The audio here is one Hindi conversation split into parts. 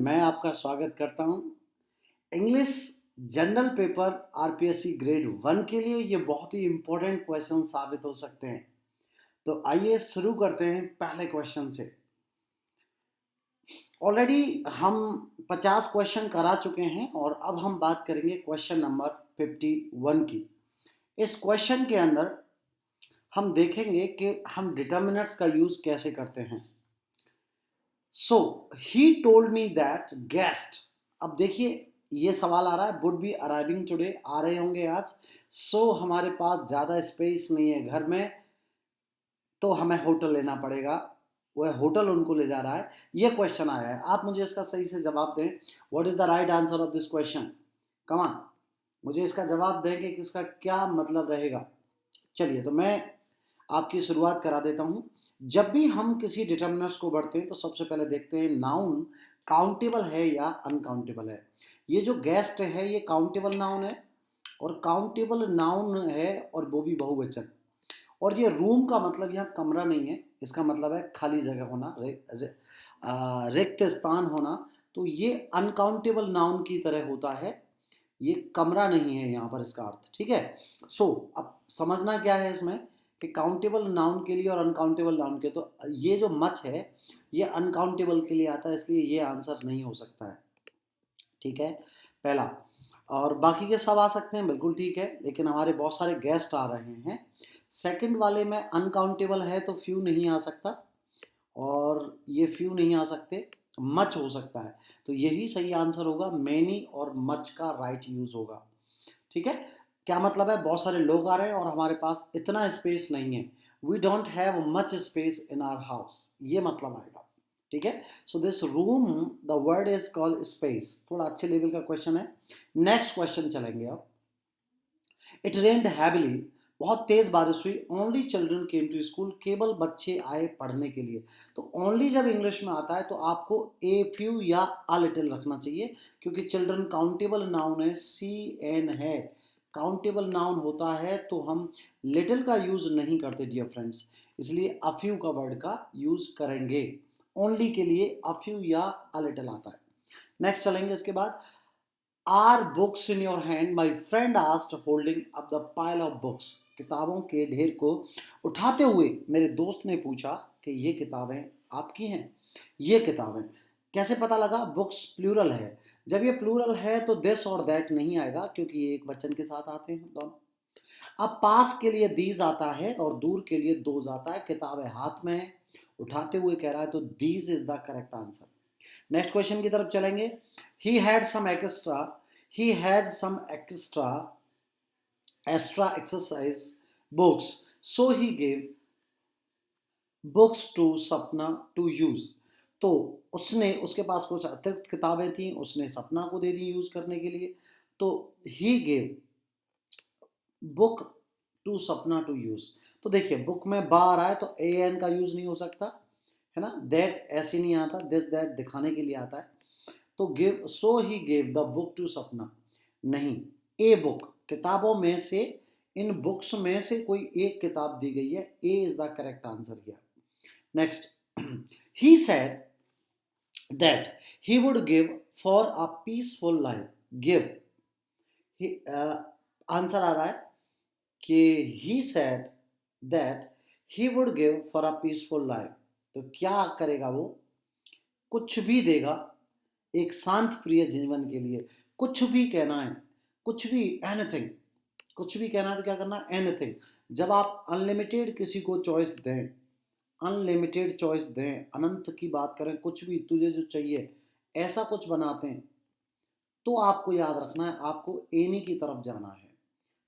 मैं आपका स्वागत करता हूं। English general paper RPSC grade 1 के लिए ये बहुत ही इम्पोर्टेंट क्वेश्चन साबित हो सकते हैं। तो आइए शुरू करते हैं पहले क्वेश्चन से। ऑलरेडी हम 50 क्वेश्चन करा चुके हैं और अब हम बात करेंगे क्वेश्चन नंबर 51 की। इस क्वेश्चन के अंदर हम देखेंगे कि हम डिटर्मिनेंट्स का यूज कैसे करते हैं। So he told me that guest. अब देखिए ये सवाल आ रहा है, वुड बी अराइविंग टुडे, आ रहे होंगे आज। हमारे पास ज़्यादा स्पेस नहीं है घर में, तो हमें होटल लेना पड़ेगा। वह होटल उनको ले जा रहा है। ये क्वेश्चन आया है, आप मुझे इसका सही से जवाब दें। What is the right answer of this question? Come on, मुझे इसका जवाब दें कि इसका क्या मतलब रहेगा। चलिए, तो मैं आपकी शुरुआत करा देता हूँ। जब भी हम किसी डिटर्मिनर्स को बढ़ते हैं तो सबसे पहले देखते हैं नाउन काउंटेबल है या अनकाउंटेबल है। ये जो गेस्ट है ये काउंटेबल नाउन है और काउंटेबल नाउन है, और वो भी बहुवचन। और ये रूम का मतलब यहाँ कमरा नहीं है, इसका मतलब है खाली जगह होना, रिक्त स्थान होना। तो ये अनकाउंटेबल नाउन की तरह होता है, ये कमरा नहीं है यहाँ पर इसका अर्थ। ठीक है। अब समझना क्या है इसमें कि काउंटेबल नाउन के लिए और अनकाउंटेबल नाउन के, तो ये जो मच है ये अनकाउंटेबल के लिए आता है, इसलिए ये आंसर नहीं हो सकता है। ठीक है, पहला। और बाकी के सब आ सकते हैं, बिल्कुल ठीक है, लेकिन हमारे बहुत सारे गेस्ट आ रहे हैं। सेकंड वाले में अनकाउंटेबल है तो फ्यू नहीं आ सकता, और ये फ्यू नहीं आ सकते, मच हो सकता है। तो यही सही आंसर होगा, मैनी और मच का राइट यूज होगा। ठीक है। क्या मतलब है, बहुत सारे लोग आ रहे हैं और हमारे पास इतना स्पेस नहीं है। We don't have much space in our house, ये मतलब आएगा। ठीक है। So this room, the word is called space. थोड़ा अच्छे लेवल का क्वेश्चन है। नेक्स्ट क्वेश्चन चलेंगे अब। इट रेन्ड हैविली, बहुत तेज बारिश हुई। Only children came to school, केवल बच्चे आए पढ़ने के लिए। तो ओनली जब इंग्लिश में आता है तो आपको ए फ्यू या अ लिटिल रखना चाहिए, क्योंकि चिल्ड्रन काउंटेबल नाउन है, सी एन है, काउंटेबल नाउन होता है, तो हम लिटिल का यूज नहीं करते डियर फ्रेंड्स, इसलिए अ फ्यू का वर्ड का यूज करेंगे। ओनली के लिए अ फ्यू या अ लिटिल आता है। नेक्स्ट चलेंगे इसके बाद। Are books in your hand, my friend आस्ट holding up the pile of books. किताबों के ढेर को उठाते हुए मेरे दोस्त ने पूछा कि ये किताबें आपकी हैं। ये किताबें कैसे पता लगा? बुक्स प्लूरल है। जब ये प्लूरल है तो दिस और दैट नहीं आएगा, क्योंकि ये एक वचन के साथ आते हैं दोनों। अब पास के लिए दीज आता है और दूर के लिए दोज आता है। किताबें हाथ में है, उठाते हुए कह रहा है, तो these is the correct answer. Next question की तरफ चलेंगे। He had some extra, he has some extra exercise books, so he gave books to Sapna to use. तो उसने, उसके पास कुछ अतिरिक्त किताबें थी, उसने सपना को दे दी यूज करने के लिए। तो he gave book to Sapna to use. तो देखिए बुक में बा आ रहा है तो ए एन का यूज नहीं हो सकता है ना। दैट ऐसे नहीं आता, दिस दैट दिखाने के लिए आता है। तो give, so he gave the book to Sapna, नहीं, ए बुक, किताबों में से, इन बुक्स में से कोई एक किताब दी गई है, A is the correct answer here. Next, he said that he would give for a peaceful life. Give, answer आ रहा है कि he said that he would give for a peaceful life. तो क्या करेगा वो? कुछ भी देगा एक शांत प्रिय जीवन के लिए। कुछ भी कहना है, कुछ भी, एनीथिंग, कुछ भी कहना है तो क्या करना? एनीथिंग। जब आप अनलिमिटेड किसी को चॉइस दें, अनलिमिटेड चॉइस दें, अनंत की बात करें, कुछ भी तुझे जो चाहिए ऐसा कुछ बनाते हैं, तो आपको याद रखना है, आपको एनी की तरफ जाना है।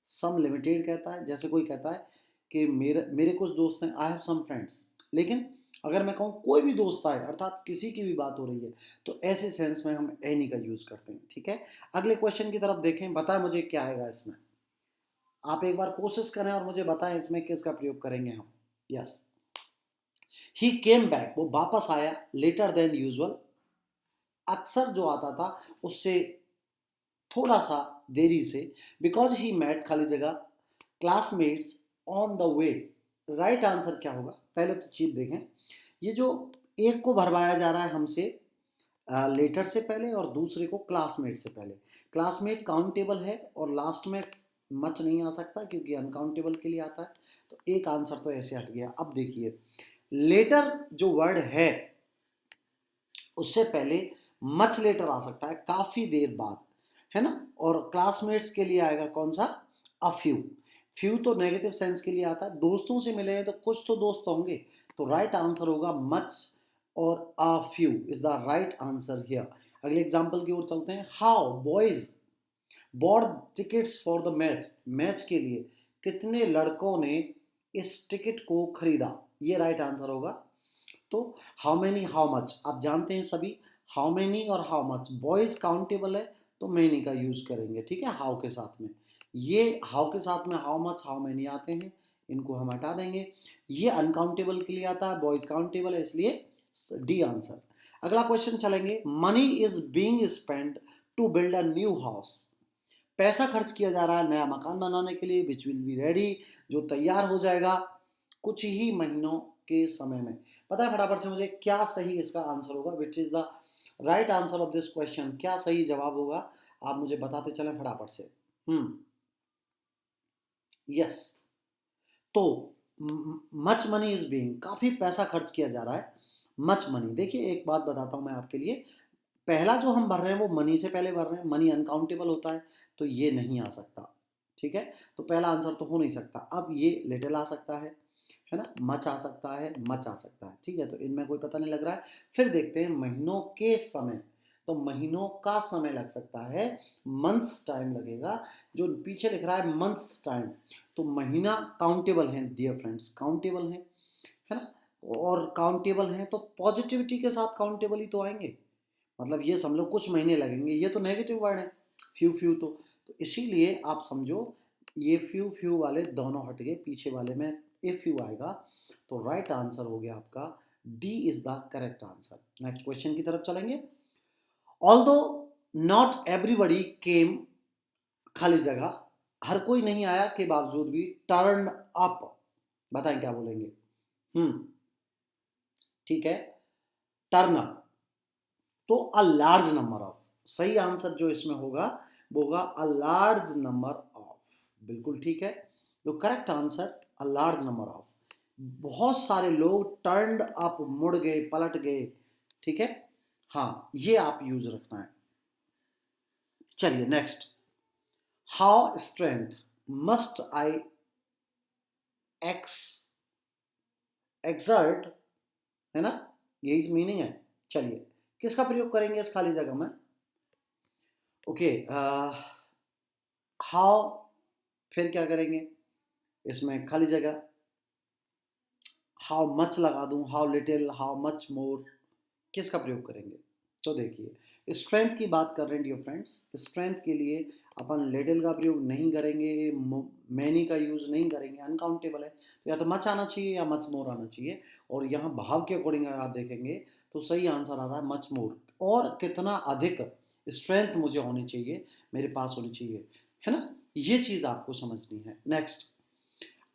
सम लिमिटेड कहता है, जैसे कोई कहता है कि मेरे मेरे कुछ दोस्त हैं, आई हैव सम फ्रेंड्स, लेकिन अगर मैं कहूँ कोई भी दोस्त आए, अर्थात किसी की भी बात हो रही है, तो ऐसे सेंस में हम एनी का यूज करते हैं। ठीक है। अगले क्वेश्चन की तरफ देखें, बताएं मुझे क्या आएगा इसमें। आप एक बार कोशिश करें और मुझे बताएं इसमें किसका प्रयोग करेंगे हम। यस, ही केम बैक, वो वापस आया, लेटर देन यूजुअल, अक्सर जो आता था उससे थोड़ा सा देरी से, बिकॉज ही मेट खाली जगह classmates on the way. Right answer क्या होगा? पहले तो चीज देखें, ये जो एक को भरवाया जा रहा है हमसे, लेटर से पहले और दूसरे को क्लासमेट से पहले। क्लासमेट काउंटेबल है और लास्ट में मच नहीं आ सकता क्योंकि अनकाउंटेबल के लिए आता है, तो एक आंसर तो ऐसे हट गया। अब देखिए लेटर जो वर्ड है उससे पहले मच लेटर आ सकता है, काफ़ी देर बाद, है ना। और क्लासमेट्स के लिए आएगा कौन सा, अ फ्यू। फ्यू तो नेगेटिव सेंस के लिए आता है, दोस्तों से मिले हैं तो कुछ तो दोस्त होंगे, तो राइट आंसर होगा मच और a few is the right answer here. अगले एग्जांपल की ओर चलते हैं। How boys bought tickets for the match. Match के लिए कितने लड़कों ने इस टिकट को खरीदा, ये राइट आंसर होगा। तो हाउ मैनी हाउ मच आप जानते हैं सभी, हाउ मैनी और हाउ मच बॉयज काउंटेबल है तो मैनी का यूज करेंगे, ठीक है, हाउ के साथ में। ये हाउ के साथ में हाउ मच हाउ मैनी आते हैं, इनको हम हटा देंगे। ये अनकाउंटेबल के लिए आता है, बॉयज काउंटेबल है, इसलिए डी आंसर। अगला क्वेश्चन चलेंगे। Money is being spend to build a new house. पैसा खर्च किया जा रहा है नया मकान बनाने के लिए, विच विल बी रेडी, जो तैयार हो जाएगा कुछ ही महीनों के समय में। पता है फटाफट से मुझे क्या सही इसका आंसर होगा, which is the right answer of this question, क्या सही जवाब होगा, आप मुझे बताते चलें फटाफट से। यस, तो मच मनी इज बीइंग, काफी पैसा खर्च किया जा रहा है, मच मनी। देखिए एक बात बताता हूं मैं आपके लिए, पहला जो हम भर रहे हैं वो मनी से पहले भर रहे हैं, मनी अनकाउंटेबल होता है तो ये नहीं आ सकता, ठीक है, तो पहला आंसर तो हो नहीं सकता। अब ये लिटिल आ सकता है ना, मच आ सकता है, मच आ सकता है, ठीक है, तो इनमें कोई पता नहीं लग रहा है। फिर देखते हैं महीनों के समय, तो महीनों का समय लग सकता है, मंथ्स टाइम लगेगा, जो पीछे लिख रहा है मंथ्स टाइम, तो महीना काउंटेबल है डियर फ्रेंड्स, काउंटेबल है ना, और काउंटेबल है तो पॉजिटिविटी के साथ काउंटेबल ही तो आएंगे, मतलब ये समझो कुछ महीने लगेंगे, ये तो नेगेटिव वर्ड है फ्यू फ्यू, तो इसीलिए आप समझो ये फ्यू फ्यू वाले दोनों हट गए, पीछे वाले में ए फ्यू आएगा, तो राइट आंसर हो गया आपका D is the correct answer. Next question की तरफ चलेंगे। ऑल्दो नॉट एवरीबडी केम, खाली जगह, हर कोई नहीं आया के बावजूद भी, टर्न अप, बताएं क्या बोलेंगे। ठीक है, टर्न अप, तो अ लार्ज नंबर ऑफ, सही आंसर जो इसमें होगा वो होगा अ लार्ज नंबर ऑफ, बिल्कुल ठीक है, तो correct answer a large number of, बहुत सारे लोग टर्न्ड अप, मुड़ गए, पलट गए, ठीक है, हाँ ये आप यूज रखना है। चलिए next. How strength must I x exert, है ना, यही मीनिंग है। चलिए किसका प्रयोग करेंगे इस खाली जगह में, ओके, हाउ, फिर क्या करेंगे इसमें खाली जगह, हाउ मच लगा दूं, how little, how much more, किसका प्रयोग करेंगे। तो देखिए स्ट्रेंथ की बात कर रहे हैं डियर फ्रेंड्स, स्ट्रेंथ के लिए अपन लिटिल का प्रयोग नहीं करेंगे, मैनी का यूज नहीं करेंगे, अनकाउंटेबल है, तो या तो मच आना चाहिए या मच मोर आना चाहिए, और यहाँ भाव के अकॉर्डिंग अगर आप देखेंगे तो सही आंसर आ रहा है मच मोर, और कितना अधिक स्ट्रेंथ मुझे होनी चाहिए, मेरे पास होनी चाहिए, है ना, ये चीज़ आपको समझनी है। Next,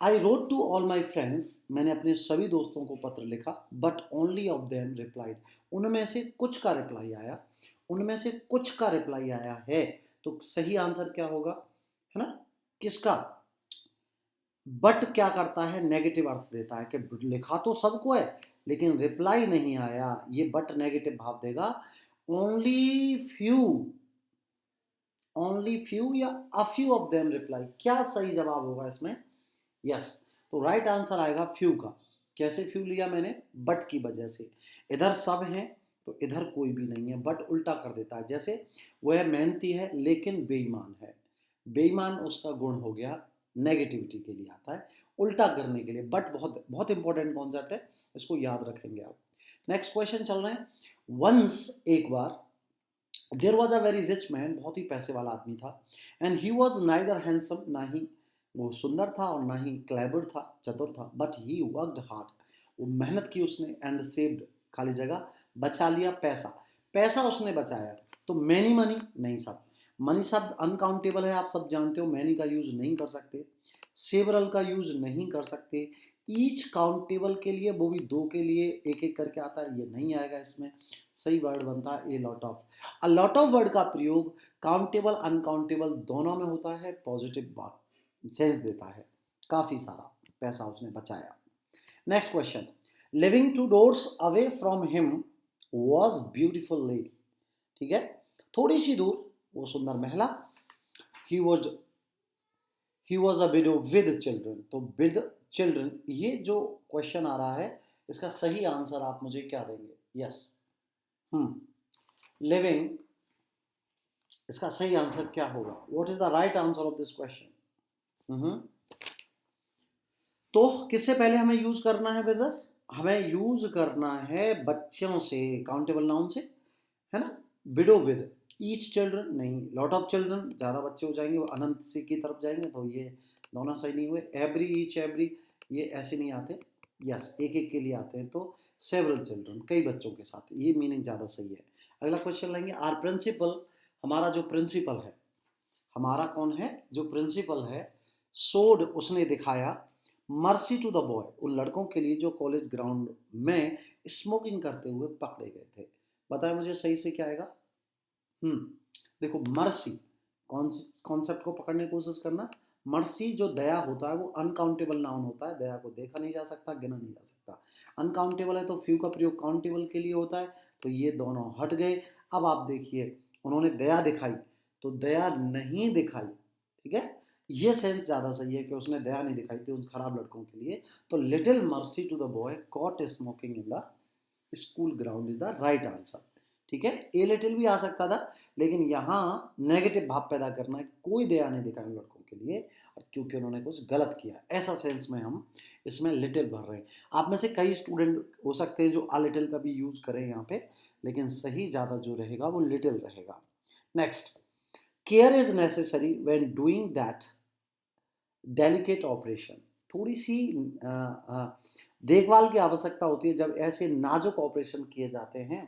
I wrote to all my friends, मैंने अपने सभी दोस्तों को पत्र लिखा, but only of them replied, उनमें से कुछ का रिप्लाई आया, उनमें से कुछ का रिप्लाई आया है, तो सही आंसर क्या होगा, है ना, किसका, बट क्या करता है, नेगेटिव अर्थ देता है कि लिखा तो सबको है लेकिन रिप्लाई नहीं आया, ये बट नेगेटिव भाव देगा। ओनली फ्यू, ओनली फ्यू या a few of them reply, क्या सही जवाब होगा इसमें, यस, तो राइट आंसर आएगा फ्यू का। कैसे फ्यू लिया मैंने, बट की वजह से, इधर सब है तो इधर कोई भी नहीं है, बट उल्टा कर देता है, जैसे वह मेहनती है लेकिन बेईमान है, बेईमान उसका गुण हो गया, नेगेटिविटी के लिए आता है, उल्टा करने के लिए, बट बहुत बहुत इंपॉर्टेंट कॉन्सेप्ट है, इसको याद रखेंगे आप। नेक्स्ट क्वेश्चन चल रहे हैं। वंस, एक बार, there was a very rich man, बहुत ही पैसे वाला आदमी था, and he was neither handsome, ना ही वो सुंदर था और ना ही क्लेवर था, चतुर था, बट ही वर्कड हार्ड, वो मेहनत की उसने, एंड सेव्ड, खाली जगह, बचा लिया पैसा, पैसा उसने बचाया, तो मैनी मनी नहीं, सब मनी शब्द अनकाउंटेबल है, आप सब जानते हो, मैनी का यूज नहीं कर सकते, सेवरल का यूज नहीं कर सकते, ईच काउंटेबल के लिए, वो भी दो के लिए एक एक करके आता है, ये नहीं आएगा इसमें। सही वर्ड बनता है a lot of. A lot of word का प्रयोग काउंटेबल अनकाउंटेबल दोनों में होता है, पॉजिटिव बात सेंस देता है, काफ़ी सारा पैसा उसने बचाया। Next question, living to doors away from him was beautiful lady. ठीक है, थोड़ी सी दूर वो सुंदर महिला, he was a window with children. तो विद चिल्ड्रन, ये जो क्वेश्चन आ रहा है इसका सही आंसर आप मुझे क्या देंगे? यस, लिविंग, इसका सही आंसर क्या होगा? What is the right answer of this question? तो किससे पहले हमें यूज करना है ब्रदर? हमें यूज करना है बच्चों से, काउंटेबल नाउन से, है ना। विडो विद, ईच चिल्ड्रन नहीं, लॉट ऑफ चिल्ड्रन, ज़्यादा बच्चे हो जाएंगे, वो अनंत से की तरफ जाएंगे, तो ये दोनों सही नहीं हुए। एवरी, ईच, एवरी, ये ऐसे नहीं आते। यस, एक एक के लिए आते हैं, तो सेवरल चिल्ड्रन, कई बच्चों के साथ, ये मीनिंग ज़्यादा सही है। अगला क्वेश्चन लेंगे, आर प्रिंसिपल, हमारा जो प्रिंसिपल है, हमारा कौन है जो प्रिंसिपल है, सोड, उसने दिखाया, मर्सी टू द बॉय, उन लड़कों के लिए जो कॉलेज ग्राउंड में स्मोकिंग करते हुए पकड़े गए थे। बताया मुझे सही से क्या आएगा? देखो, मर्सी, कॉन्सेप्ट को पकड़ने की कोशिश करना। मर्सी जो दया होता है वो अनकाउंटेबल नाउन होता है, दया को देखा नहीं जा सकता, गिना नहीं जा सकता। अनकाउंटेबल है तो फ्यू का प्रयोग काउंटेबल के लिए होता है, तो ये दोनों हट गए। अब आप देखिए, उन्होंने दया दिखाई, तो दया नहीं दिखाई, ठीक है, ये सेंस ज़्यादा सही है कि उसने दया नहीं दिखाई थी उन खराब लड़कों के लिए। तो little mercy to the boy caught smoking in the school ground is the right answer. ठीक है, ए लिटिल भी आ सकता था, लेकिन यहाँ नेगेटिव भाव पैदा करना है, कोई दया नहीं दिखाई उन लड़कों के लिए, और क्योंकि उन्होंने कुछ गलत किया, ऐसा सेंस में हम इसमें लिटिल भर रहे हैं। आप में से कई स्टूडेंट हो सकते हैं जो आ लिटिल का भी यूज करें यहाँ पे, लेकिन सही ज़्यादा जो रहेगा वो लिटिल रहेगा। Next, care is necessary when doing that delicate operation. थोड़ी सी देखभाल की आवश्यकता होती है जब ऐसे नाजुक ऑपरेशन किए जाते हैं,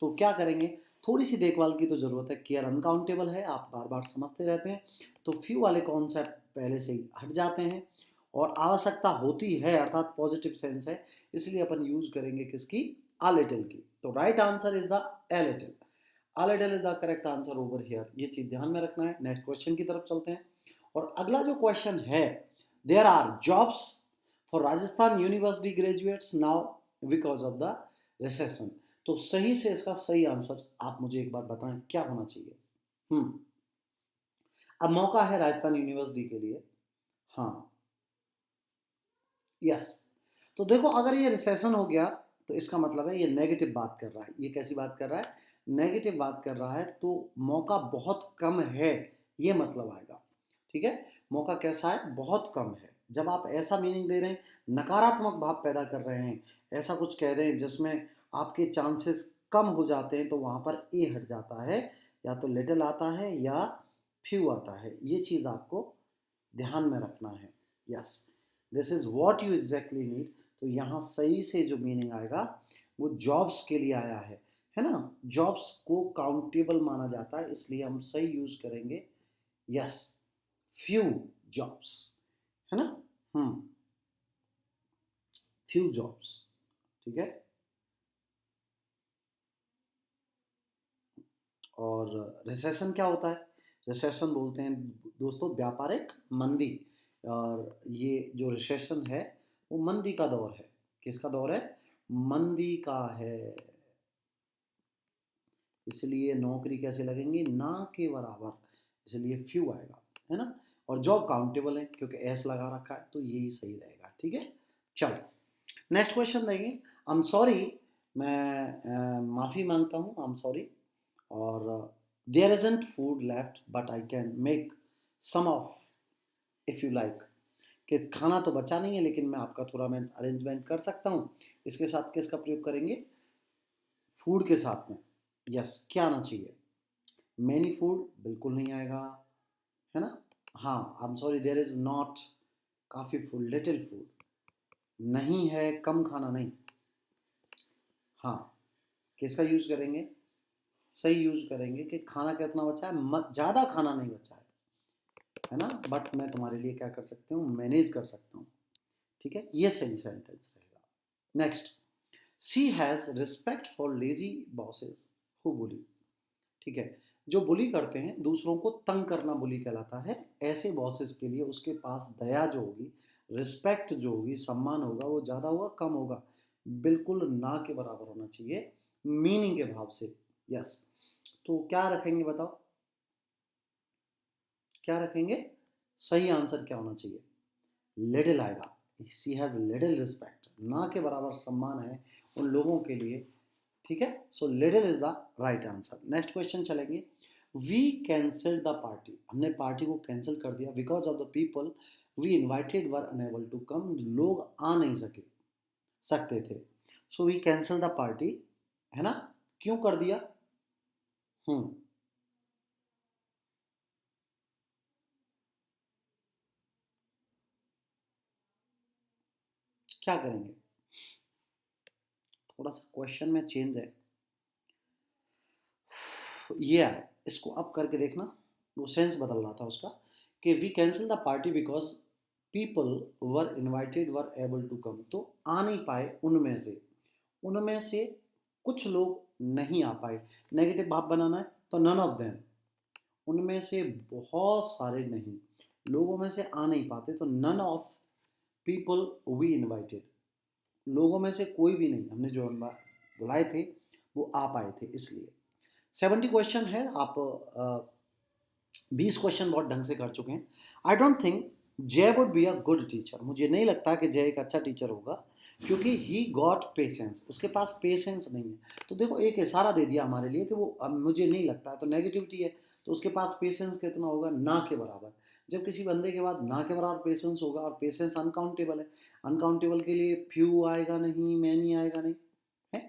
तो क्या करेंगे? थोड़ी सी देखभाल की तो ज़रूरत है। केयर अनकाउंटेबल है, आप बार बार समझते रहते हैं, तो फ्यू वाले कॉन्सेप्ट पहले से ही हट जाते हैं, और आवश्यकता होती है अर्थात पॉजिटिव सेंस है, इसलिए अपन यूज करेंगे किसकी? आ लिटिल की। तो right answer is the a little. Uh little is the correct answer over here, ये चीज़ ध्यान में रखना है। नेक्स्ट क्वेश्चन की तरफ चलते हैं, और अगला जो क्वेश्चन है, there are jobs for Rajasthan university graduates now because of the recession. तो सही से इसका सही आंसर आप मुझे एक बार बताएं क्या होना चाहिए? अब मौका है राजस्थान यूनिवर्सिटी के लिए। हाँ, यस। तो देखो, अगर ये रिसेशन हो गया तो इसका मतलब है ये नेगेटिव बात कर रहा है। ये कैसी बात कर रहा है? नेगेटिव बात कर रहा है, तो मौका बहुत कम है, ये मतलब आएगा। ठीक है, मौका कैसा है? बहुत कम है। जब आप ऐसा मीनिंग दे रहे हैं, नकारात्मक भाव पैदा कर रहे हैं, ऐसा कुछ कह दें जिसमें आपके चांसेस कम हो जाते हैं, तो वहाँ पर ए हट जाता है, या तो लिटिल आता है या फ्यू आता है। ये चीज़ आपको ध्यान में रखना है। Yes, this is what you exactly need. तो यहाँ सही से जो मीनिंग आएगा वो जॉब्स के लिए आया है ना। जॉब्स को काउंटेबल माना जाता है, इसलिए हम सही यूज करेंगे यस, फ्यू जॉब्स, है ना। फ्यू जॉब्स, ठीक है। और रिसेशन क्या होता है? रिसेशन बोलते हैं दोस्तों व्यापारिक मंदी, और ये जो रिसेशन है वो मंदी का दौर है। किसका दौर है? मंदी का है। इसलिए नौकरी कैसे लगेंगी? ना के बराबर, इसलिए फ्यू आएगा, है ना। और जॉब काउंटेबल है क्योंकि एस लगा रखा है, तो यही सही रहेगा। ठीक है, चलो नेक्स्ट क्वेश्चन देंगे। आई एम सॉरी, मैं माफ़ी मांगता हूँ, आई एम सॉरी, और there isn't food left but I can make some of if you like, कि खाना तो बचा नहीं है लेकिन मैं आपका थोड़ा मैं अरेंजमेंट कर सकता हूँ। इसके साथ किसका प्रयोग करेंगे? फूड के साथ में। यस, क्या आना चाहिए? मैनी फूड बिल्कुल नहीं आएगा, है ना। हाँ, I am sorry there is not काफ़ी फूड, लिटिल फूड नहीं है, कम खाना नहीं। हाँ, किसका यूज करेंगे? सही यूज करेंगे कि खाना कितना बचा है, ज़्यादा खाना नहीं बचा है ना, बट मैं तुम्हारे लिए क्या कर सकती हूँ? मैनेज कर सकता हूँ। ठीक है, ये सही सेंटेंस रहेगा। Next, she has respect for lazy bosses who bully. ठीक है, जो बुली करते हैं, दूसरों को तंग करना बुली कहलाता है। ऐसे बॉसेस के लिए उसके पास दया जो होगी, रिस्पेक्ट जो होगी, सम्मान होगा, वो ज़्यादा होगा कम होगा? बिल्कुल ना के बराबर होना चाहिए, मीनिंग के भाव से। यस, तो क्या रखेंगे बताओ, क्या रखेंगे? सही आंसर क्या होना चाहिए? लिटिल आएगा। सी हैज़ लिटिल रिस्पेक्ट, ना के बराबर सम्मान है उन लोगों के लिए। ठीक है, so little is the right answer. Next question चलेंगे। वी कैंसल्ड द पार्टी, हमने पार्टी को कैंसिल कर दिया because of the people we invited were unable to come, लोग आ नहीं सकते थे। So we cancel the party, है ना? क्यों कर दिया? हम्म, क्या करेंगे? थोड़ा सा क्वेश्चन में चेंज है, ये है, इसको अब करके देखना। वो सेंस बदल रहा था उसका कि we cancel the party because people were invited were able to come, तो आ नहीं पाए उनमें से कुछ लोग नहीं आ पाए। नेगेटिव भाव बनाना है तो नन ऑफ देम, उनमें से बहुत सारे नहीं, लोगों में से आ नहीं पाते तो none of people we invited, लोगों में से कोई भी नहीं, हमने जो बुलाए थे वो आ पाए थे, इसलिए। 70 क्वेश्चन है, आप 20 क्वेश्चन बहुत ढंग से कर चुके हैं। आई डोंट थिंक जय would be a good teacher, मुझे नहीं लगता कि जय एक अच्छा टीचर होगा, क्योंकि ही गॉट पेशेंस, उसके पास पेशेंस नहीं है। तो देखो, एक इशारा दे दिया हमारे लिए कि वो मुझे नहीं लगता है, तो नेगेटिविटी है, तो उसके पास पेशेंस कितना होगा? ना के बराबर। जब किसी बंदे के बाद ना के बराबर पेशेंस होगा, और पेशेंस अनकाउंटेबल है, अनकाउंटेबल के लिए फ्यू आएगा नहीं, मैनी आएगा नहीं, है,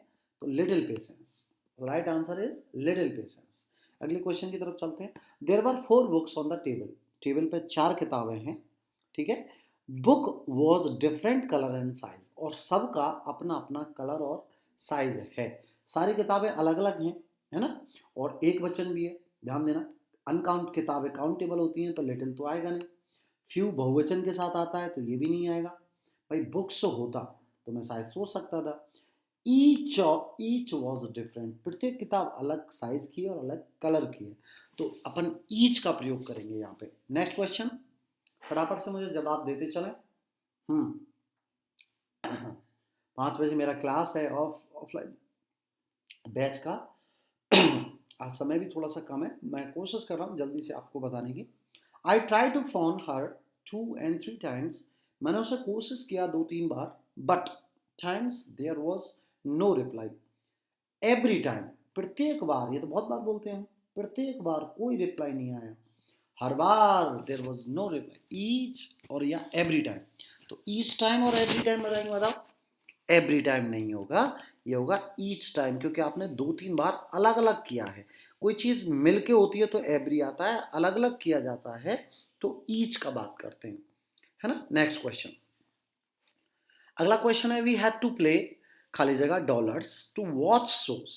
तो little patience, right answer is little patience. अगले क्वेश्चन की तरफ चलते हैं। There were 4 books on the table, table पे 4 किताबें हैं, ठीक है। Book was different colour and size, और सबका अपना अपना कलर और साइज है, सारी किताबें अलग अलग हैं, है ना। और एक वचन भी है, ध्यान देना। अनकाउंट किताबें काउंटेबल होती हैं तो लिटिल तो आएगा नहीं। फ्यू बहुवचन के साथ आता है तो ये भी नहीं आएगा। भाई बुक्स होता तो मैं शायद सोच सकता था। ईच वॉज डिफरेंट, प्रत्येक किताब अलग साइज की है और अलग कलर की है, तो अपन ईच का प्रयोग करेंगे यहाँ पे। नेक्स्ट क्वेश्चन, फटाफट से मुझे जवाब देते चलें। 5 बजे मेरा क्लास है, ऑफलाइन बैच का। आज समय भी थोड़ा सा कम है, मैं कोशिश कर रहा हूँ जल्दी से आपको बताने की। I try to phone her 2 and 3 times, मैंने उसे कोशिश किया 2-3 बार, but times there was no reply. Every time, प्रत्येक बार, ये तो बहुत बार बोलते हैं, प्रत्येक बार कोई रिप्लाई नहीं आया। हर बार there was no reply, each और या एवरी टाइम, तो ईच टाइम और एवरी टाइम बताएंगे, बताओ। एवरी टाइम नहीं होगा, ये होगा ईच टाइम, क्योंकि आपने 2-3 बार अलग अलग किया है। कोई चीज मिलके होती है तो एवरी आता है, अलग अलग किया जाता है तो ईच का बात करते हैं, है ना। नेक्स्ट क्वेश्चन, अगला क्वेश्चन है, वी हैड टू प्ले खाली जगह डॉलर्स टू वॉच शोज,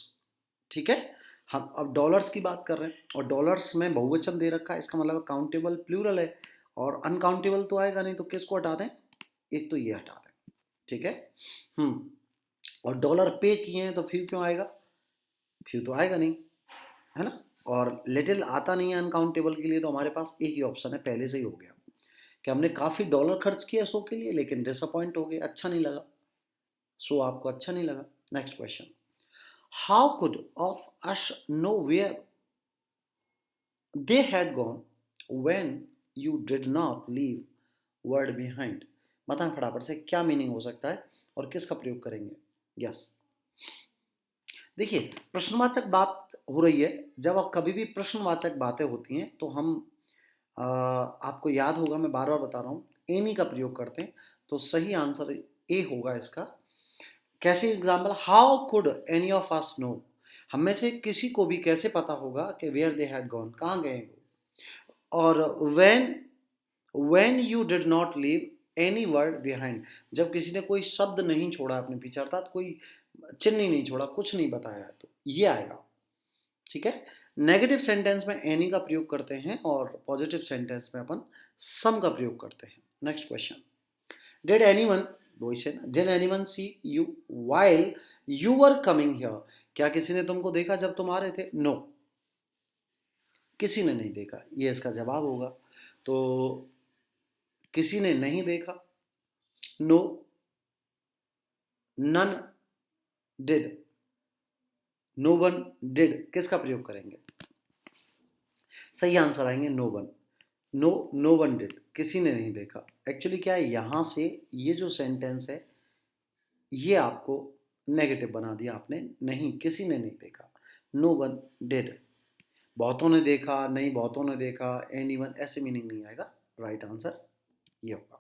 ठीक है। हम अब डॉलर्स की बात कर रहे हैं, और डॉलर्स में बहुवचन दे रखा है, इसका मतलब काउंटेबल प्लूरल है, और अनकाउंटेबल तो आएगा नहीं, तो किसको हटा दें? एक तो ये हटा दें, ठीक है। और डॉलर पे किए हैं तो फिर क्यों आएगा? फिर तो आएगा नहीं, है ना। और लिटिल आता नहीं है अनकाउंटेबल के लिए, तो हमारे पास एक ही ऑप्शन है, पहले से ही हो गया कि हमने काफ़ी डॉलर खर्च किया शो के लिए, लेकिन डिसअपॉइंट हो गए, अच्छा नहीं लगा, शो आपको अच्छा नहीं लगा। Next question, how could of us know where they had gone when you did not leave word behind, बताएं फटाफट से क्या मीनिंग हो सकता है और किसका प्रयोग करेंगे? यस, देखिए, प्रश्नवाचक बात हो रही है। जब आप कभी भी प्रश्नवाचक बातें होती हैं तो हम आपको याद होगा, मैं बार बार बता रहा हूँ, एनी का प्रयोग करते हैं, तो सही आंसर ए होगा इसका। कैसे example, how could any of us no, हम में से किसी को भी कैसे पता होगा कि वेयर दे हैड गॉन, कहाँ गए वो। और when you did not leave any word behind, जब किसी ने कोई शब्द नहीं छोड़ा अपने पीछे, अर्थात कोई चिन्ह नहीं छोड़ा, कुछ नहीं बताया, तो ये आएगा, ठीक है। नेगेटिव सेंटेंस में एनी का प्रयोग करते हैं, और पॉजिटिव सेंटेंस में अपन सम का प्रयोग करते हैं। नेक्स्ट क्वेश्चन, डिड एनीवन, वही से ना, did anyone see you while you were coming here, क्या किसी ने तुमको देखा जब तुम आ रहे थे? नो, किसी ने नहीं देखा, ये इसका जवाब होगा। तो किसी ने नहीं देखा, no, none did, no one did, किसका प्रयोग करेंगे? सही आंसर आएंगे no one. No, no one did, किसी ने नहीं देखा। एक्चुअली क्या है, यहां से ये जो सेंटेंस है ये आपको नेगेटिव बना दिया आपने, नहीं किसी ने नहीं देखा, नो वन डिड। बहुतों ने देखा, नहीं बहुतों ने देखा, एनीवन, ऐसे मीनिंग नहीं आएगा। राइट आंसर ये होगा।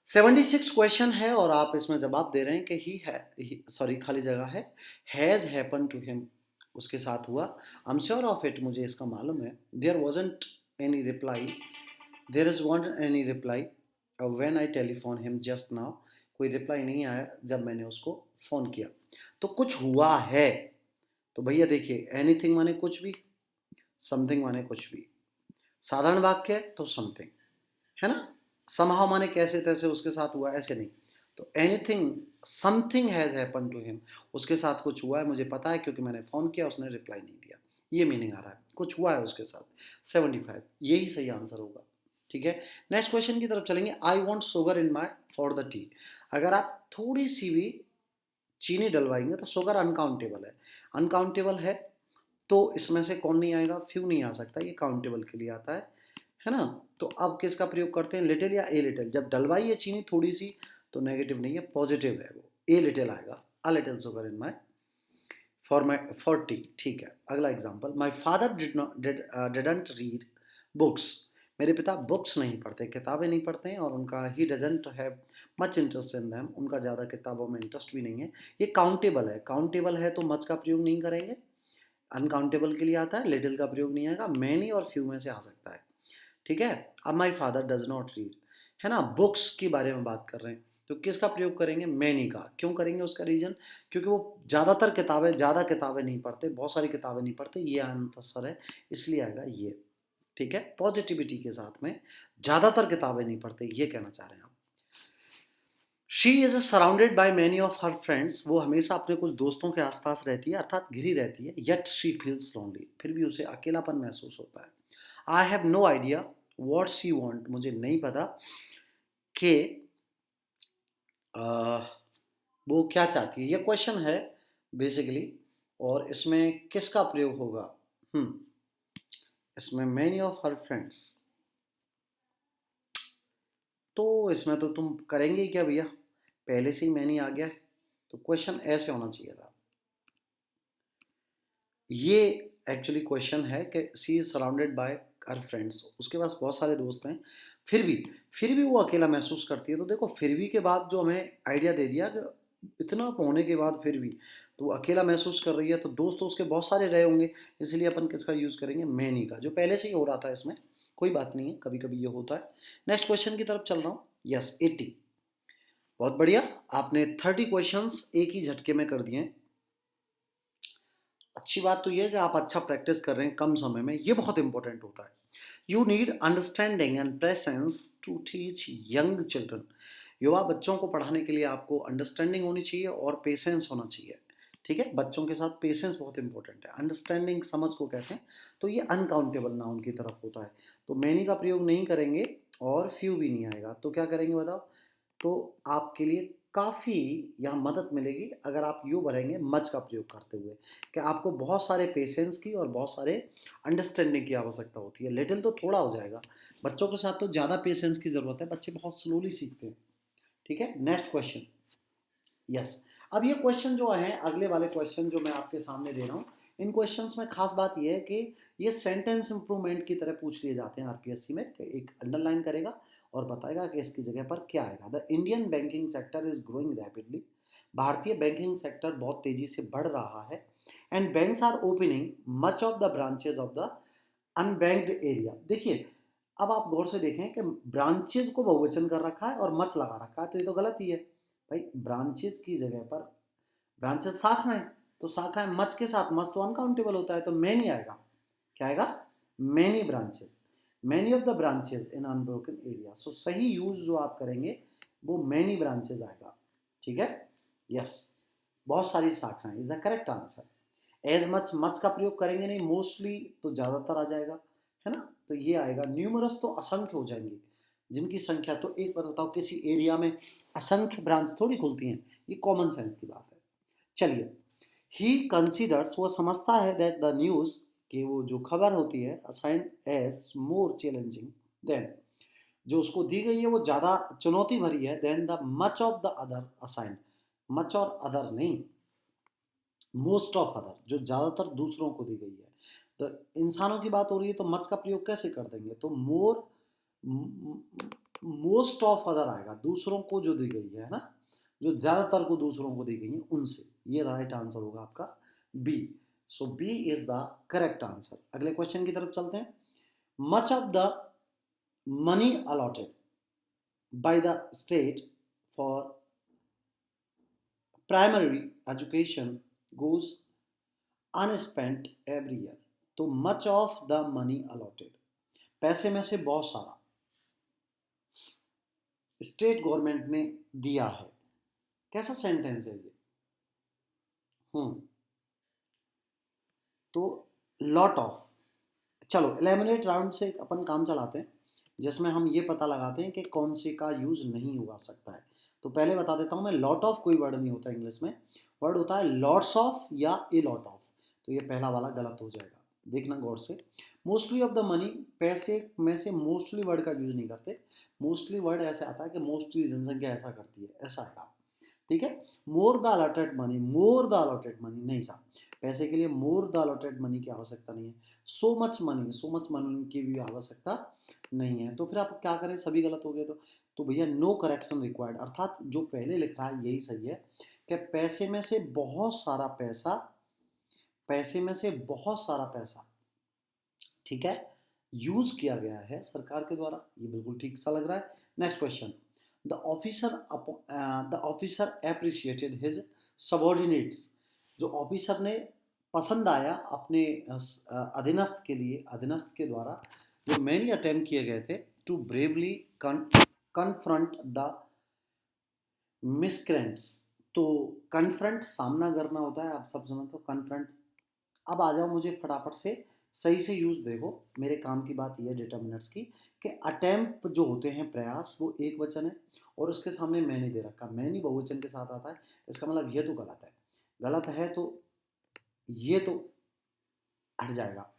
76 क्वेश्चन है और आप इसमें जवाब दे रहे हैं कि ही है, सॉरी खाली जगह है, हैज हैपन टू हिम, उसके साथ हुआ। I am sure of it, मुझे इसका मालूम है। There wasn't any reply, there is one any reply when I telephone him just now, कोई रिप्लाई नहीं आया जब मैंने उसको फ़ोन किया। तो कुछ हुआ है, तो भैया देखिए एनीथिंग माने कुछ भी, समथिंग माने कुछ भी, साधारण वाक्य है तो समथिंग, है ना। समहाउ माने कैसे तैसे उसके साथ हुआ, ऐसे नहीं। तो anything, something has happen to him, उसके साथ कुछ हुआ है, मुझे पता है क्योंकि मैंने फ़ोन किया, उसने रिप्लाई नहीं दिया, ये मीनिंग आ रहा है, कुछ हुआ है उसके साथ। 75 यही सही आंसर होगा। ठीक है, नेक्स्ट क्वेश्चन की तरफ चलेंगे। I want sugar in my for the T, अगर आप थोड़ी सी भी चीनी डलवाएंगे तो शुगर अनकाउंटेबल है, अनकाउंटेबल है तो इसमें से कौन नहीं आएगा? फ्यू नहीं आ सकता, ये काउंटेबल के लिए आता है ना। तो अब किसका प्रयोग करते हैं, लिटिल या ए लिटिल? जब डलवाई है चीनी थोड़ी सी तो नेगेटिव नहीं है, पॉजिटिव है वो, ए लिटिल आएगा, a little sugar in my for T. ठीक है, अगला example, my father didn't read books, मेरे पिता बुक्स नहीं पढ़ते, किताबें नहीं पढ़ते हैं, और उनका he doesn't have much interest in them, उनका ज़्यादा किताबों में इंटरेस्ट भी नहीं है। ये काउंटेबल है, काउंटेबल है तो मच का प्रयोग नहीं करेंगे, अनकाउंटेबल के लिए आता है, लिटिल का प्रयोग नहीं आएगा, मैनी और फ्यू में से आ सकता है। ठीक है, अब my father does not read, है ना, बुक्स के बारे में बात कर रहे हैं, तो किसका प्रयोग करेंगे? मैनी का। क्यों करेंगे? उसका रीजन, क्योंकि वो ज़्यादा किताबें नहीं पढ़ते, बहुत सारी किताबें नहीं पढ़ते, ये आंसर है, इसलिए आएगा ये। ठीक है, पॉजिटिविटी के साथ में ज़्यादातर किताबें नहीं पढ़ते, ये कहना चाह रहे हैं आप। She is surrounded by many of her friends, वो हमेशा अपने कुछ दोस्तों के आसपास रहती है, अर्थात घिरी रहती है, येट शी फील्स लोनली, फिर भी उसे अकेलापन महसूस होता है। I have no idea what she want, मुझे नहीं पता कि वो क्या चाहती है, ये क्वेश्चन है बेसिकली, और इसमें किसका प्रयोग होगा? इसमें मैनी ऑफ हर फ्रेंड्स, तो इसमें तो तुम करेंगे ही क्या भैया, पहले से ही मैनी आ गया है, तो क्वेश्चन ऐसे होना चाहिए था। ये एक्चुअली क्वेश्चन है कि she is surrounded by her friends, उसके पास बहुत सारे दोस्त हैं, फिर भी वो अकेला महसूस करती है। तो देखो फिर भी के बाद जो हमें आइडिया दे दिया कि इतना होने के बाद फिर भी तो वो अकेला महसूस कर रही है, तो दोस्त तो उसके बहुत सारे रहे होंगे, इसलिए अपन किसका यूज़ करेंगे? मैनी का, जो पहले से ही हो रहा था इसमें, कोई बात नहीं है, कभी कभी ये होता है। नेक्स्ट क्वेश्चन की तरफ चल रहा हूँ। यस 80, बहुत बढ़िया, आपने 30 क्वेश्चंस एक ही झटके में कर दिए हैं। अच्छी बात तो ये है कि आप अच्छा प्रैक्टिस कर रहे हैं कम समय में, ये बहुत इंपॉर्टेंट होता है। You need understanding and presence to teach young children, युवा बच्चों को पढ़ाने के लिए आपको अंडरस्टैंडिंग होनी चाहिए और पेशेंस होना चाहिए। ठीक है, बच्चों के साथ पेशेंस बहुत इंपॉर्टेंट है, अंडरस्टैंडिंग समझ को कहते हैं, तो ये अनकाउंटेबल नाउन की तरफ होता है, तो मैनी का प्रयोग नहीं करेंगे और फ्यू भी नहीं आएगा, तो क्या करेंगे बताओ? तो आपके लिए काफ़ी यहाँ मदद मिलेगी अगर आप यू भरेंगे मच का प्रयोग करते हुए, कि आपको बहुत सारे पेशेंस की और बहुत सारे अंडरस्टैंडिंग की आवश्यकता होती है। लिटिल तो थोड़ा हो जाएगा, बच्चों के साथ तो ज़्यादा पेशेंस की ज़रूरत है, बच्चे बहुत स्लोली सीखते हैं। ठीक है, नेक्स्ट क्वेश्चन। यस, अब ये क्वेश्चन जो है, अगले वाले क्वेश्चन जो मैं आपके सामने दे रहा हूँ, इन क्वेश्चंस में खास बात यह है कि ये सेंटेंस इंप्रूवमेंट की तरह पूछ लिए जाते हैं आरपीएससी में, कि एक अंडरलाइन करेगा और बताएगा कि इसकी जगह पर क्या आएगा। The Indian banking sector is growing rapidly, भारतीय बैंकिंग सेक्टर बहुत तेजी से बढ़ रहा है, and banks are opening much of the branches of the unbanked area. देखिए, अब आप गौर से देखें कि ब्रांचेज को बहुवचन कर रखा है और मच लगा रखा है, तो ये तो गलत ही है भाई। ब्रांचेज की जगह पर, ब्रांचेज शाखाएं, तो शाखाएं मच के साथ, मच तो अनकाउंटेबल होता है, तो मैनी आएगा। क्या आएगा? Many branches, many of the branches in unbroken area. So सही यूज जो आप करेंगे वो मैनी ब्रांचेज आएगा। ठीक है, यस, बहुत सारी शाखाएं is the correct answer. As much का प्रयोग करेंगे नहीं, मोस्टली तो ज़्यादातर आ जाएगा, है ना, तो ये आएगा। न्यूमरस तो असंख्य हो जाएंगे, जिनकी संख्या, तो एक बात बताओ, किसी एरिया में असंख्य ब्रांच थोड़ी खुलती हैं, ये कॉमन सेंस की बात है। चलिए, ही कंसिडर्स, वो समझता है, दैट द न्यूज़, कि वो जो खबर होती है, assign as more challenging than, जो उसको दी गई है वो ज़्यादा चुनौती भरी है, than the much of the other assign, much और अदर नहीं, मोस्ट ऑफ अदर, जो ज़्यादातर दूसरों को दी गई है। तो इंसानों की बात हो रही है तो मच का प्रयोग कैसे कर देंगे, तो मोर, मोस्ट ऑफ अदर आएगा, दूसरों को जो दी गई है ना, जो ज़्यादातर को दूसरों को दी गई है उनसे, ये राइट आंसर होगा आपका B. So B is the correct answer. अगले क्वेश्चन की तरफ चलते हैं। Much of the money allotted by the state for primary education goes unspent every year. तो much of the money allotted, पैसे में से बहुत सारा स्टेट गवर्नमेंट ने दिया है। कैसा सेंटेंस है ये? तो लॉट ऑफ, चलो एलिमिनेट राउंड से अपन काम चलाते हैं, जिसमें हम ये पता लगाते हैं कि कौन से का यूज नहीं हुआ सकता है। तो पहले बता देता हूँ मैं, लॉट ऑफ कोई वर्ड नहीं होता इंग्लिश में, वर्ड होता है लॉट्स ऑफ या ए लॉट ऑफ। तो ये पहला वाला गलत हो जाएगा, देखना गौर से। मोस्टली ऑफ द मनी, पैसे में से मोस्टली वर्ड का यूज नहीं करते। मोस्टली वर्ड ऐसे आता है कि मोस्टली जनसंख्या ऐसा करती है, ऐसा आएगा। ठीक है, more the allotted money, more the allotted money नहीं साहब, पैसे के लिए मोर द अलॉटेड मनी की आवश्यकता नहीं है। So much money, so much money की भी आवश्यकता नहीं है। तो फिर आप क्या करें, सभी गलत हो गए तो भैया नो करेक्शन रिक्वायर्ड, अर्थात जो पहले लिख रहा है यही सही है कि पैसे में से बहुत सारा पैसा, पैसे में से बहुत सारा पैसा, ठीक है, यूज किया गया है सरकार के द्वारा, ये बिल्कुल ठीक सा लग रहा है। Next question, the officer appreciated his subordinates, जो ऑफिसर ने पसंद आया अपने अधीनस्थ के लिए, अधीनस्थ के द्वारा जो मैनी अटेम्प्ट किए गए थे टू ब्रेवली कन्फ्रंट द मिसक्रेंट्स। तो कन्फ्रंट सामना करना होता है, आप सब समझते हो कन्फ्रंट। अब आ जाओ, मुझे फटाफट से सही से यूज़ देखो, मेरे काम की बात यह है डिटर्मिनेंट्स की, कि अटेम्प्ट जो होते हैं प्रयास, वो एक वचन है और उसके सामने मैनी दे रखा, मैनी बहुवचन के साथ आता है। इसका मतलब ये तो गलत है, गलत है तो ये तो हट जाएगा।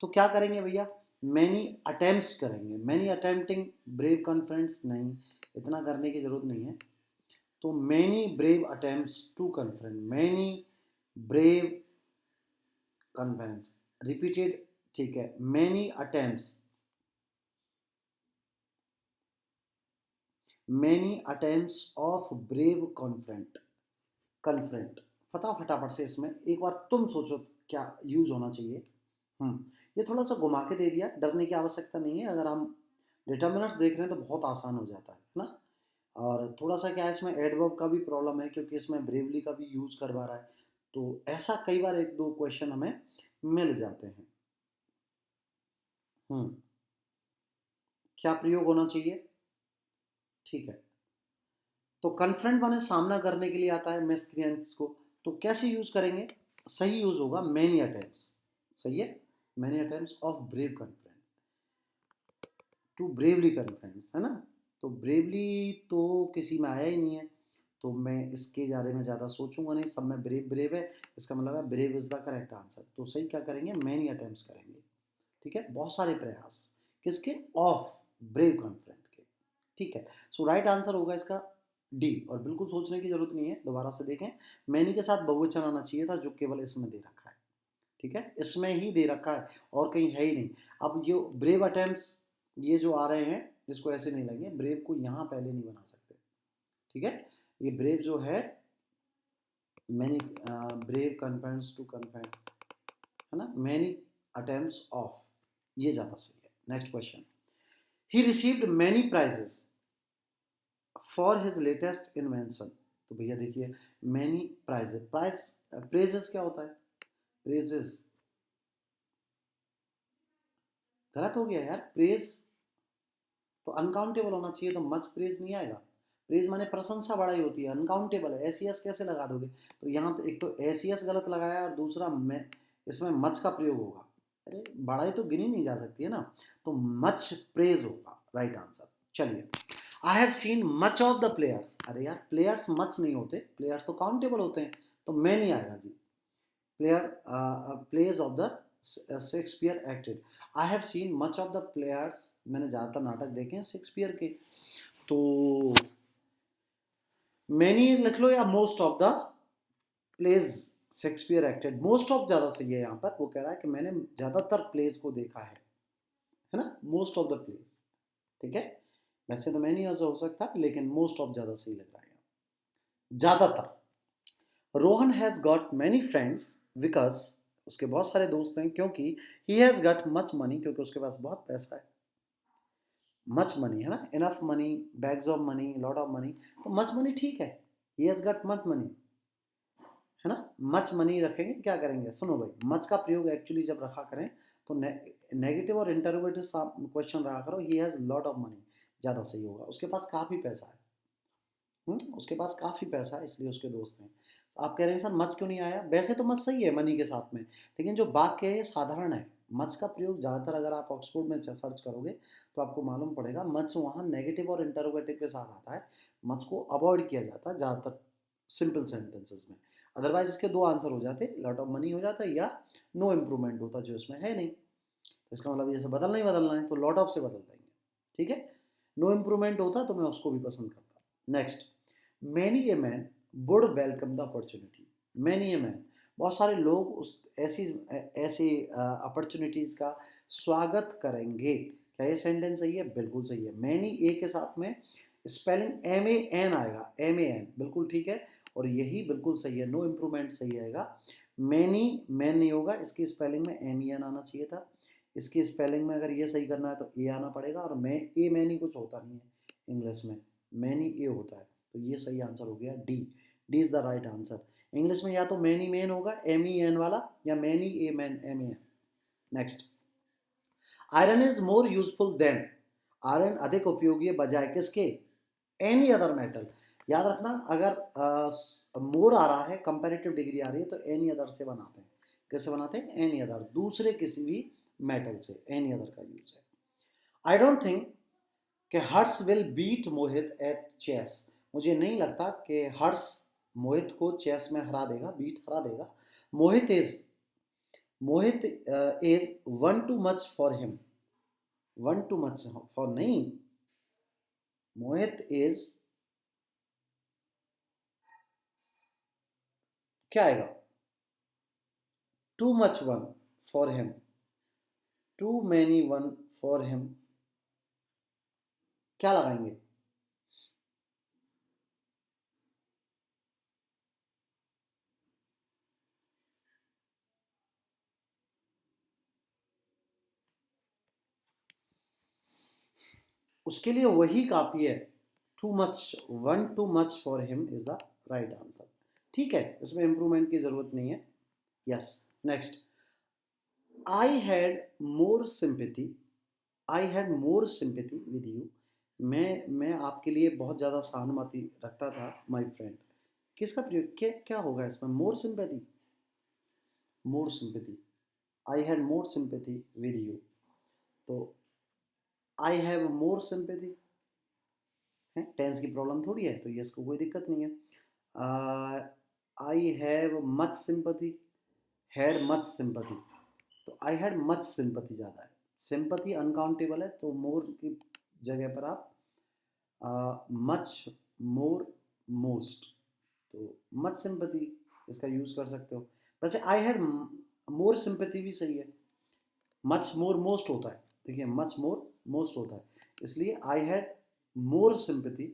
तो क्या करेंगे भैया, मैनी अटेम्प्ट्स करेंगे, मैनी अटेम्प्टिंग ब्रेव कॉन्फ्रेंस नहीं, इतना करने की जरूरत नहीं है। तो many brave attempts to confront, many brave conference repeated, ठीक है, many attempts, many attempts of brave confront, confront, फटाफट से इसमें एक बार तुम सोचो क्या यूज होना चाहिए। ये थोड़ा सा घुमा के दे दिया, डरने की आवश्यकता नहीं है, अगर हम डिटर्मिनेंट्स देख रहे हैं तो बहुत आसान हो जाता है ना। और थोड़ा सा क्या है, इसमें एडवर्ब का भी प्रॉब्लम है, क्योंकि इसमें ब्रेवली का भी यूज करवा रहा है, तो ऐसा कई बार एक दो क्वेश्चन हमें मिल जाते हैं। क्या प्रयोग होना चाहिए, ठीक है, तो कन्फ्रंट माने सामना करने के लिए आता है मिसक्रिएंट्स को, तो कैसे यूज करेंगे, सही यूज होगा मैनी अटेम्प्ट्स, सही है, many attempts of brave confront to bravely confronts, है ना। तो ब्रेवली तो किसी में आया ही नहीं है, तो मैं इसके बारे में ज़्यादा सोचूंगा नहीं, सब में ब्रेव ब्रेव है, इसका मतलब है brave is the correct answer. तो सही क्या करेंगे, मैनी अटेम्प्ट्स करेंगे, ठीक है, बहुत सारे प्रयास, किसके, ऑफ ब्रेव कॉन्फ्रेंट के, ठीक है। सो राइट आंसर होगा इसका डी, और बिल्कुल सोचने की जरूरत नहीं है, दोबारा से देखें, मैनी के साथ बहुवचन आना चाहिए था, जो केवल इसमें दे रखा है, ठीक है, इसमें ही दे रखा है और कहीं है ही नहीं। अब ये ब्रेव अटेम्प्ट्स ये जो आ रहे हैं, इसको ऐसे नहीं लेंगे, ब्रेव को यहाँ पहले नहीं बना सकते, ठीक है, ये ब्रेव जो है many, brave conference to confront, है ना, मैनी अटेम्प्ट्स ऑफ, ये ज़्यादा सही है। Next question, he received many prizes for his latest invention. तो भैया देखिए, मैनी प्राइजेस, प्रेजेस क्या होता है, प्रेजेस गलत हो गया यार, प्रेज तो अनकाउंटेबल होना चाहिए, तो मच प्रेज नहीं आएगा, प्रेज माने प्रशंसा बड़ाई होती है, अनकाउंटेबल है, एस एस कैसे लगा दोगे? तो यहाँ तो एक तो एस एस गलत लगाया और दूसरा मैं इसमें मच का प्रयोग होगा। अरे बड़ाई तो गिनी नहीं जा सकती है ना, तो मच प्रेज होगा राइट आंसर। चलिए, आई have seen much of the players. अरे यार प्लेयर्स मच नहीं होते, प्लेयर्स तो काउंटेबल होते हैं, तो मैं नहीं आएगा जी। Player plays of the Shakespeare acted. I have seen much of the players, मैंने ज़्यादातर नाटक देखे हैं शेक्सपियर के। तो मैनी लिख लो या most of the plays Shakespeare acted. Most of ज़्यादा सही है, यहाँ पर वो कह रहा है कि मैंने ज़्यादातर प्लेज को देखा है ना, मोस्ट ऑफ द प्लेज। ठीक है, वैसे तो मैनी ऐसा हो सकता है, लेकिन मोस्ट ऑफ ज़्यादा सही लग रहा है, ज़्यादातर। Rohan has got many friends because, उसके बहुत सारे दोस्त हैं, क्योंकि he has got much money, क्योंकि उसके पास बहुत पैसा है। मच मनी है ना, enough money, bags of money, lot of money, तो मच मनी ठीक है, he has got much money है ना। मच मनी रखेंगे, क्या करेंगे, सुनो भाई, मच का प्रयोग एक्चुअली जब रखा करें तो नेगेटिव और इंटरोगेटिव क्वेश्चन रखा करो। He has lot of money ज़्यादा सही होगा, उसके पास काफ़ी पैसा है। उसके पास काफ़ी पैसा है, इसलिए उसके दोस्त हैं। आप कह रहे हैं सर मच क्यों नहीं आया? वैसे तो मच सही है मनी के साथ में, लेकिन जो वाक्य है ये साधारण है। मच का प्रयोग ज़्यादातर अगर आप ऑक्सफोर्ड में सर्च करोगे तो आपको मालूम पड़ेगा, मच वहाँ नेगेटिव और इंटरोगेटिव के साथ आता है। मच को अवॉइड किया जाता है ज़्यादातर सिंपल सेंटेंसेस में। अदरवाइज इसके दो आंसर हो जाते, लॉट ऑफ मनी हो जाता है या नो इम्प्रूवमेंट होता, जो इसमें है नहीं। तो इसका मतलब जैसे बदलना ही बदलना है तो लॉट ऑफ से बदल देंगे। ठीक है, नो इम्प्रूवमेंट होता तो मैं उसको भी पसंद करता। Next, many a man would welcome the opportunity. Many a man, बहुत सारे लोग उस ऐसी ऐसी अपॉर्चुनिटीज़ का स्वागत करेंगे। क्या ये सेंटेंस सही है? बिल्कुल सही है। मैनी ए के साथ में स्पेलिंग एम ए एन आएगा, एम ए एन, बिल्कुल ठीक है, और यही बिल्कुल सही है, नो इम्प्रूवमेंट सही आएगा। मैनी मैन नहीं होगा, इसकी स्पेलिंग में एम ई एन आना चाहिए था। इसकी स्पेलिंग में अगर ये सही करना है तो ए आना पड़ेगा, और मैं ए मैनी कुछ होता नहीं है इंग्लिश में, मैनी ए होता है। तो ये सही आंसर हो गया D. D is the right answer. English में या तो मैनी मैन होगा एम ई एन वाला, या many a man M A N. Next, iron is more useful than. Iron अधिक उपयोगी है बजाय किसके? Any other metal. याद रखना, अगर मोर आ रहा है, कंपेरेटिव डिग्री आ रही है, तो एनी अदर से बनाते हैं। कैसे बनाते हैं? एनी अदर, दूसरे किसी भी मेटल से एनी अदर का यूज है। आई डोंट थिंक कि Harsh will beat Mohit at chess. मुझे नहीं लगता कि हर्ष मोहित को चेस में हरा देगा, बीट हरा देगा। Mohit is one too much for him. One too much for नहीं, मोहित इज, क्या आएगा? Too much one for him, too many one for him, क्या लगाएंगे? उसके लिए वही काफी है, too much, one too much for him is the right answer. ठीक है, इसमें इंप्रूवमेंट की जरूरत नहीं है। Yes. Next, I had more sympathy, I had more sympathy with you. मैं आपके लिए बहुत ज़्यादा सहानुभूति रखता था माय फ्रेंड। किसका प्रयोग, क्या क्या होगा इसमें? More sympathy, more sympathy, I had more sympathy with you, तो आई हैव मोर सिंपैथी है, टेंस की प्रॉब्लम थोड़ी है, तो ये इसको कोई दिक्कत नहीं है। I have much sympathy, had much sympathy, तो आई हैड मच सिंपैथी ज़्यादा है। सिंपैथी अनकाउंटेबल है, तो मोर की जगह पर आप मच, मोर, मोस्ट, तो मच सिंपैथी इसका यूज़ कर सकते हो। वैसे आई हैड मोर सिंपैथी भी सही है, मच मोर मोस्ट होता है, देखिए मच मोर मोस्ट होता है, इसलिए आई हैड मोर सिंपैथी,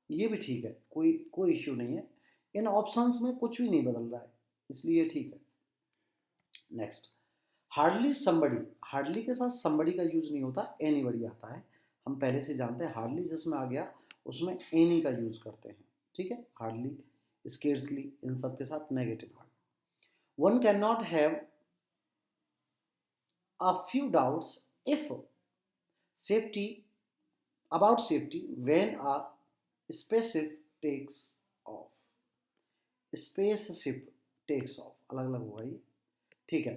ये भी ठीक है, कोई कोई इश्यू नहीं है। इन ऑप्शंस में कुछ भी नहीं बदल रहा है, इसलिए ठीक है। नेक्स्ट, हार्डली समबडी, हार्डली के साथ समबडी का यूज नहीं होता, एनीबडी आता है। हम पहले से जानते हैं, हार्डली जिसमें आ गया उसमें एनी का यूज करते हैं। ठीक है, हार्डली, स्केर्सली, इन सब के साथ negative word. One can not have a few doubts if safety, about safety when a spaceship takes off, spaceship takes off, अलग अलग होगा ये, ठीक है।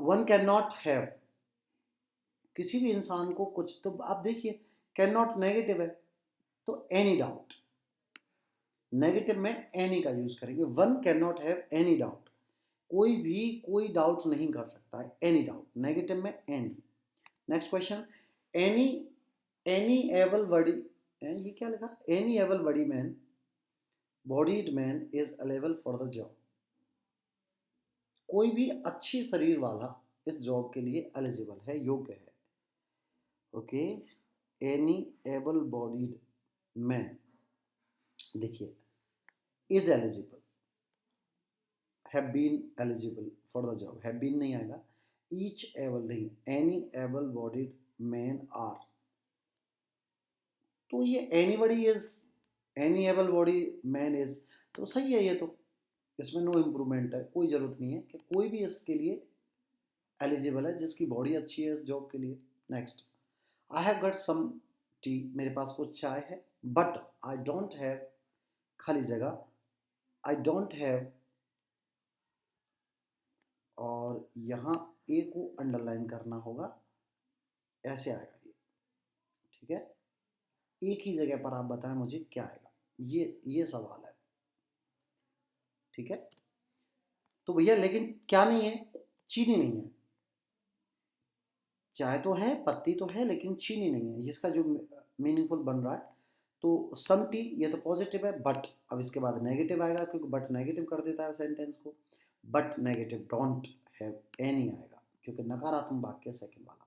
वन कैन नॉट हैव, किसी भी इंसान को कुछ, तो आप देखिए कैन नॉट नेगेटिव है तो एनी डाउट, नेगेटिव में एनी का यूज करेंगे। One can not have any doubt, कोई भी कोई डाउट नहीं कर सकता है, एनी डाउट, नेगेटिव में any. Next question, any any able body, ये क्या लिखा, any able body man, bodied man is available for the job, कोई भी अच्छी शरीर वाला इस जॉब के लिए एलिजिबल है, योग्य है। Okay, any able bodied man, देखिए is eligible, have been eligible for the job, have been नहीं आएगा, ईच एबल नहीं, any able bodied man are, तो ये anybody is, any able body man is, तो सही है ये, तो इसमें नो इम्प्रूवमेंट है, कोई ज़रूरत नहीं है कि कोई भी इसके लिए एलिजिबल है जिसकी बॉडी अच्छी है इस जॉब के लिए। Next, I have got some tea, मेरे पास कुछ चाय है, बट आई डोंट हैव, खाली जगह, आई डोंट हैव, और यहाँ ए को अंडरलाइन करना होगा, ऐसे आएगा ये, ठीक है। एक ही जगह पर आप बताएं मुझे क्या आएगा, ये सवाल है, ठीक है। तो भैया लेकिन क्या नहीं है, चीनी नहीं है, चाय तो है, पत्ती तो है, लेकिन चीनी नहीं है, इसका जो मीनिंगफुल बन रहा है। तो सम टी, ये तो पॉजिटिव है, बट अब इसके बाद नेगेटिव आएगा क्योंकि बट नेगेटिव कर देता है सेंटेंस को, but negative, don't have any आएगा क्योंकि नकारात्मक वाक्य सेकंड वाला।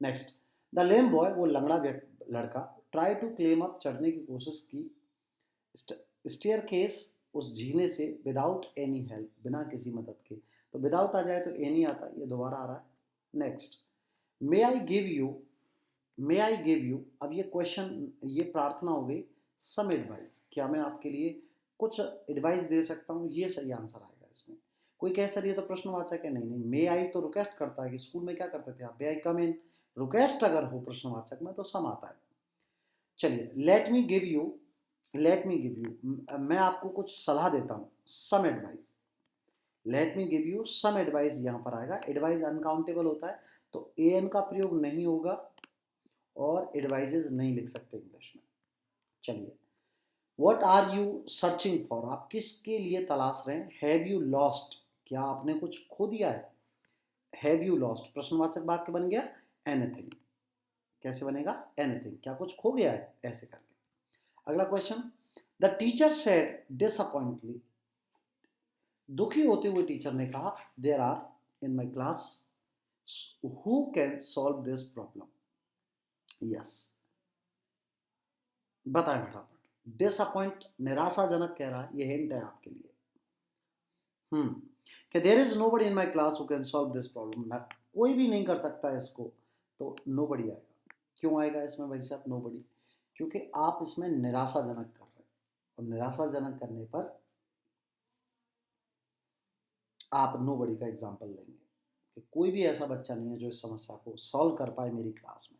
नेक्स्ट, द लेम बॉय, वो लंगड़ा लड़का, ट्राई टू क्लेम अप, चढ़ने की कोशिश की, स्टेयर केस, उस झीले से, विदाउट एनी हेल्प, बिना किसी मदद के, तो विदाउट आ जाए तो एनी आता है, ये दोबारा आ रहा है। Next, may I give you, may I give you, अब ये क्वेश्चन, ये प्रार्थना हो गई, सम एडवाइस, क्या मैं आपके लिए कुछ एडवाइस दे सकता हूँ, ये सही आंसर आएगा इसमें। कोई कह सर ये तो प्रश्नवाचक है, नहीं नहीं, मे आई तो रिक्वेस्ट करता है, कि स्कूल में क्या करते थे आप, मे आई कम इन, रिक्वेस्ट अगर हो प्रश्नवाचक में तो सम आता है। चलिए, let me give you, let me give you, मैं आपको कुछ सलाह देता हूँ, some advice, let me give you some advice यहाँ पर आएगा, एडवाइस अनकाउंटेबल होता है तो ए एन का प्रयोग नहीं होगा और एडवाइजेज नहीं लिख सकते इंग्लिश में। चलिए, what are you searching for, आप किसके लिए तलाश रहे हैं, हैव यू लॉस्ट, क्या आपने कुछ खो दिया है, हैव यू लॉस्ट, प्रश्नवाचक वाक्य बन गया एनीथिंग, कैसे बनेगा, एनीथिंग, क्या कुछ खो गया है, ऐसे करके। अगला question, the teacher said disappointedly, दुखी होते हुए टीचर ने कहा, there are in my class who can solve this problem, yes, बताएं फटाफट। डिसअपॉइंट, निराशाजनक कह रहा है, ये हिंट है आपके लिए। कि there is nobody in my class who can solve this problem, कोई भी नहीं कर सकता इसको, तो नोबडी आएगा। क्यों आएगा इसमें भाई साहब नोबडी, क्योंकि आप इसमें निराशाजनक कर रहे हैं, और निराशाजनक करने पर आप नोबडी का एग्जाम्पल लेंगे कि कोई भी ऐसा बच्चा नहीं है जो इस समस्या को सॉल्व कर पाए मेरी क्लास में,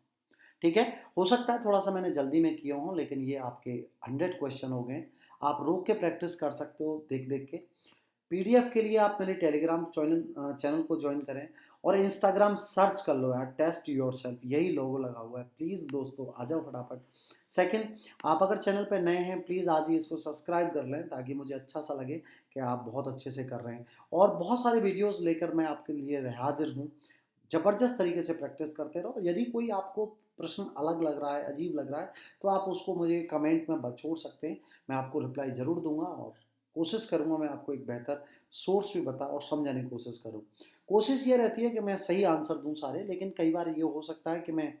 ठीक है। हो सकता है थोड़ा सा मैंने जल्दी में किया हूँ, लेकिन ये आपके 100 क्वेश्चन हो गए, आप रोक के प्रैक्टिस कर सकते हो देख देख के। पीडीएफ के लिए आप मेरे टेलीग्राम चैनल को ज्वाइन करें, और इंस्टाग्राम सर्च कर लो यार, टेस्ट योर सेल्फ, यही लोगो लगा हुआ है, प्लीज़ दोस्तों आ जाओ फटाफट। सेकंड, आप अगर चैनल पर नए हैं प्लीज़ आज ही इसको सब्सक्राइब कर लें, ताकि मुझे अच्छा सा लगे कि आप बहुत अच्छे से कर रहे हैं, और बहुत सारे वीडियोस लेकर मैं आपके लिए हाजिर हूँ। ज़बरदस्त तरीके से प्रैक्टिस करते रहो, यदि कोई आपको प्रश्न अलग लग रहा है, अजीब लग रहा है, तो आप उसको मुझे कमेंट में छोड़ सकते हैं, मैं आपको रिप्लाई ज़रूर दूंगा, और कोशिश करूंगा मैं आपको एक बेहतर सोर्स भी बता और समझाने की कोशिश करूं। कोशिश ये रहती है कि मैं सही आंसर दूं सारे, लेकिन कई बार ये हो सकता है कि मैं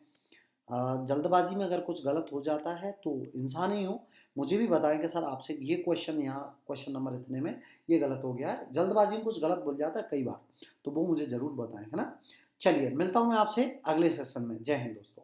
जल्दबाजी में अगर कुछ गलत हो जाता है तो इंसान ही हूँ, मुझे भी बताएं कि सर आपसे ये क्वेश्चन, यहाँ क्वेश्चन नंबर इतने में ये गलत हो गया है, जल्दबाजी में कुछ गलत बोल जाता है कई बार, तो वो मुझे ज़रूर बताएं, है ना। चलिए, मिलता हूँ मैं आपसे अगले सेशन में, जय हिंद दोस्तों।